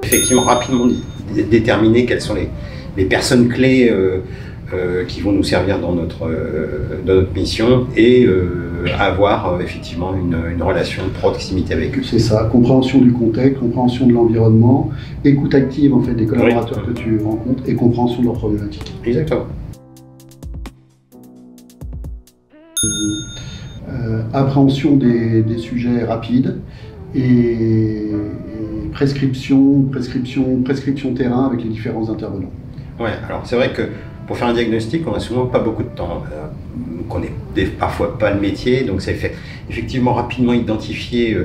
Effectivement, rapidement déterminer quelles sont les personnes clés qui vont nous servir dans notre mission et avoir effectivement une relation de proximité avec eux. C'est ça, compréhension du contexte, compréhension de l'environnement, écoute active en fait des collaborateurs que tu rencontres et compréhension de leurs problématiques. Exactement. Appréhension des sujets rapides et prescription terrain avec les différents intervenants. Ouais, alors c'est vrai que pour faire un diagnostic, on n'a souvent pas beaucoup de temps. On connaît parfois pas le métier, donc ça fait effectivement rapidement identifier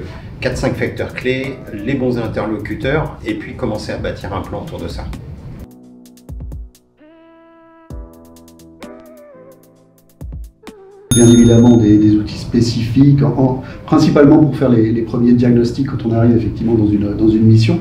4-5 facteurs clés, les bons interlocuteurs, et puis commencer à bâtir un plan autour de ça. Bien évidemment des outils spécifiques, principalement pour faire les premiers diagnostics quand on arrive effectivement dans une mission.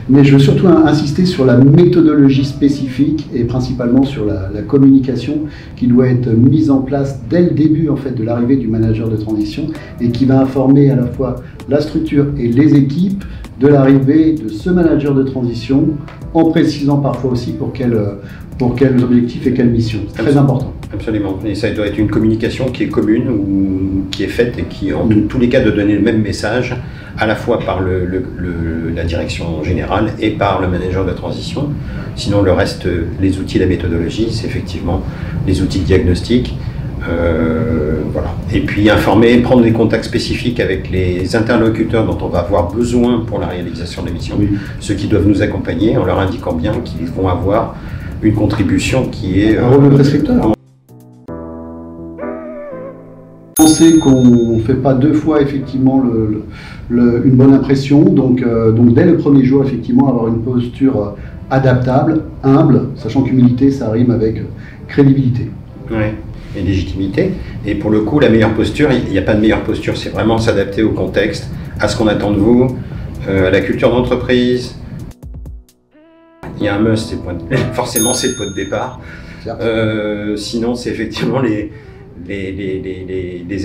Mais je veux surtout insister sur la méthodologie spécifique et principalement sur la communication qui doit être mise en place dès le début en fait, de l'arrivée du manager de transition et qui va informer à la fois la structure et les équipes de l'arrivée de ce manager de transition en précisant parfois aussi pour quels objectifs et quelles missions. C'est très important. Absolument. Et ça doit être une communication qui est commune ou qui est faite et qui, en tous les cas, doit donner le même message à la fois par la direction générale et par le manager de transition. Sinon, le reste, les outils, la méthodologie, c'est effectivement les outils de diagnostic. Voilà. Et puis informer, prendre des contacts spécifiques avec les interlocuteurs dont on va avoir besoin pour la réalisation de la mission, oui. Ceux qui doivent nous accompagner en leur indiquant bien qu'ils vont avoir une contribution qui est... un rôle de prescripteur. Penser qu'on ne fait pas deux fois effectivement une bonne impression, donc dès le premier jour effectivement avoir une posture adaptable, humble, sachant qu'humilité ça rime avec crédibilité. Oui. Et légitimité. Et pour le coup, la meilleure posture, il n'y a pas de meilleure posture, c'est vraiment s'adapter au contexte, à ce qu'on attend de vous, à la culture d'entreprise. Il y a un must, forcément c'est le point de départ. Sinon, c'est effectivement les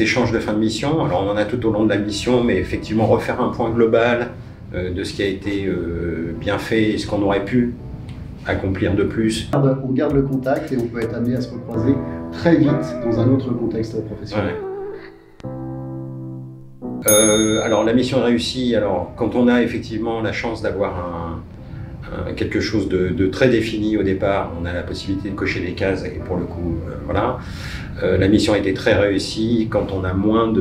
échanges de fin de mission. Alors on en a tout au long de la mission, mais effectivement refaire un point global de ce qui a été bien fait et ce qu'on aurait pu accomplir de plus. On garde le contact et on peut être amené à se recroiser très vite dans un autre contexte professionnel. Ouais. Alors la mission réussie, alors quand on a effectivement la chance d'avoir quelque chose de très défini au départ, on a la possibilité de cocher des cases et pour le coup, voilà. La mission a été très réussie quand on a moins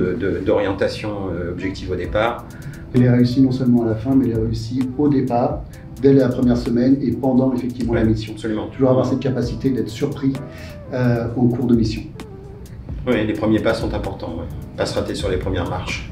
d'orientation objective au départ. Elle est réussie non seulement à la fin, mais elle est réussie au départ, dès la première semaine et pendant effectivement la mission. Absolument. Toujours avoir cette capacité d'être surpris en cours de mission. Oui, les premiers pas sont importants. Ouais. Pas se rater sur les premières marches.